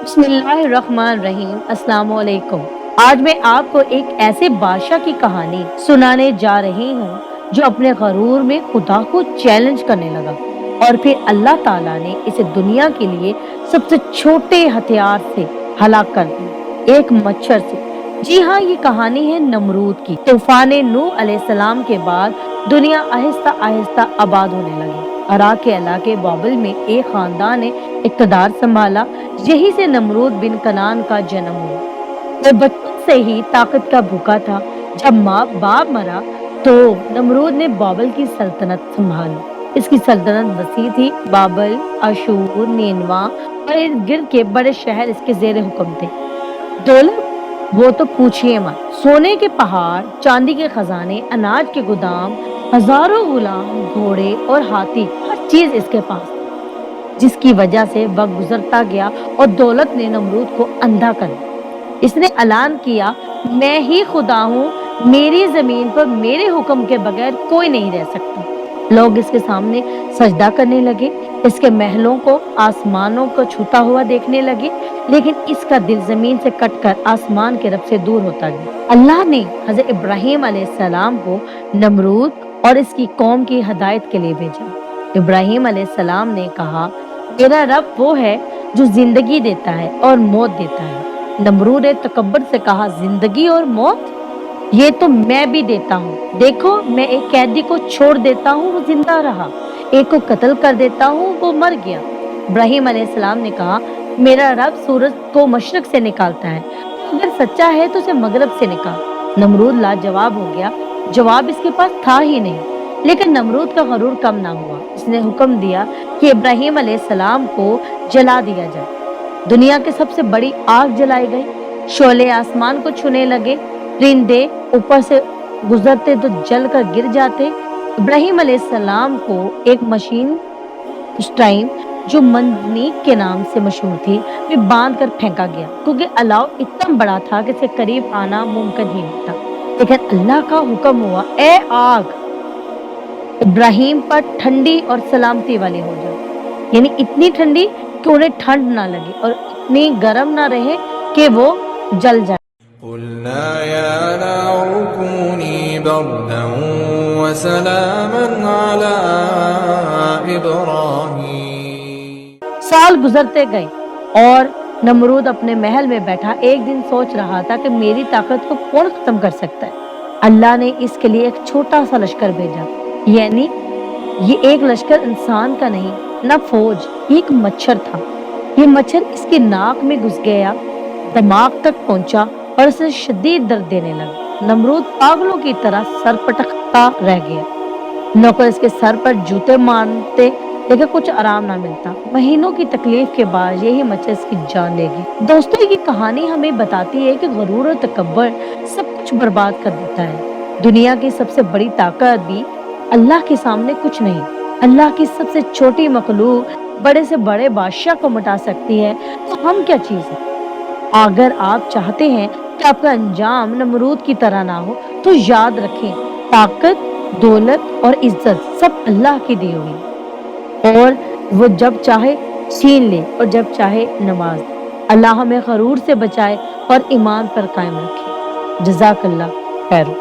बिस्मिल्लाहिर्रहमानिर्रहीम। अस्सलाम वालेकुम। आज मैं आपको एक ऐसे बादशाह की कहानी सुनाने जा रही हूँ जो अपने गरूर में खुदा को चैलेंज करने लगा और फिर अल्लाह ताला ने इसे दुनिया के लिए सबसे छोटे हथियार से हलाक कर दिया, एक मच्छर से। जी हाँ, ये कहानी है नमरूद की। तूफान नूह अलैहिस्सलाम के बाद दुनिया आहिस्ता आहिस्ता आबाद होने लगी। इराक के इलाके बाबिल में एक खानदान ने इक़्तिदार संभाला। यही से नमरूद बिन कनान का जन्म हुआ। वो बचपन से ही ताकत का भूखा था। जब माँ बाप मरा तो नमरूद ने बाबिल की सल्तनत संभाली। इसकी सल्तनत वसी थी। बाबिल, अशूर, निनवा और इर्द गिर्द के बड़े शहर इसके जेर हुक्म थे। दौलत वो तो पूछिए मत। सोने के पहाड़, चांदी के खजाने, अनाज के गोदाम, हजारों गुलाम, घोड़े और हाथी, हर चीज इसके पास थी। जिसकी वजह से वक्त गुजरता गया और दौलत ने नमरूद को अंधा कर दिया। इसने ऐलान किया, मैं ही खुदा हूँ, मेरी जमीन पर मेरे हुक्म के बगैर कोई नहीं रह सकता। लोग इसके सामने सजदा करने लगे, इसके महलों को, आसमानों को छूता हुआ देखने लगे, लेकिन इसका दिल जमीन से कटकर आसमान के रब से दूर होता गया। अल्लाह ने हजरत इब्राहिम अलैहिस्सलाम को नमरूद और इसकी कौम की हदायत के लिए भेजा। इब्राहिम अलैहिस्सलाम ने कहा, मेरा रब वो है जो जिंदगी देता है और मौत देता है। नमरूद ने तकब्बुर से कहा, जिंदगी और मौत ये तो मैं भी देता हूँ। देखो, मैं एक कैदी को छोड़ देता हूँ, वो जिंदा रहा, एक को कत्ल कर देता हूँ, वो मर गया। इब्राहिम अलैहिस्सलाम ने कहा, मेरा रब सूरज को मशरक से निकालता है, अगर सच्चा है तो उसे मगरब से निकाल। नमरूद लाजवाब हो गया। जवाब इसके पास था ही नहीं। लेकिन नमरूद का गरूर कम ना हुआ। इसने हुक्म दिया कि इब्राहिम अलैहिस्सलाम को जला दिया जाए। दुनिया की सबसे बड़ी आग जलाई गई। शोले आसमान को छूने लगे। परिंदे ऊपर से गुजरते तो जलकर गिर जाते। इब्राहिम अलैहिस्सलाम को एक मशीन उस टाइम जो मंजनीक के नाम से मशहूर थी, वे बांध कर फेंका गया, क्योंकि अलाव इतना बड़ा था कि इसके करीब आना मुमकिन ही नहीं था। लेकिन अल्लाह का हुक्म हुआ, ए आग, इब्राहिम पर ठंडी और सलामती वाली हो जाए। यानी इतनी ठंडी कि उन्हें ठंड ना लगे और इतनी गर्म ना रहे कि वो जल जाए। قلنا يا نار كوني بردا وسلاما على إبراهيم. साल गुजरते गए और नमरूद अपने महल में बैठा एक दिन सोच रहा था कि मेरी ताकत को कौन खत्म कर सकता है। अल्लाह ने इसके लिए एक छोटा सा लश्कर भेजा। यानी ये एक लश्कर इंसान का नहीं, न फौज, एक मच्छर था। ये मच्छर इसकी नाक में घुस गया, दिमाग तक पहुंचा और उसे शदीद दर्द देने लगा। नमरूद पागलों की तरह सर पटकता रह गया। नौकर इसके सर पर जूते मारते, लेकिन कुछ आराम ना मिलता। महीनों की तकलीफ के बाद यही मच्छर इसकी जान लेगी। दोस्तों, ये कहानी हमें बताती है कि गरूर और तकब्बुर सब कुछ बर्बाद कर देता है। दुनिया की सबसे बड़ी ताकत भी अल्लाह के सामने कुछ नहीं। अल्लाह की सबसे छोटी मखलूक बड़े से बड़े बादशाह को मिटा सकती है, तो हम क्या चीज है। अगर आप चाहते हैं कि आपका अंजाम नमरूद की तरह ना हो, तो याद रखें, ताकत, दौलत और इज्जत सब अल्लाह की दी हुई, और वो जब चाहे छीन ले और जब चाहे नवाज दे। अल्लाह हमें गरूर से बचाए और ईमान पर कायम रखे। जज़ाकल्लाह खैर।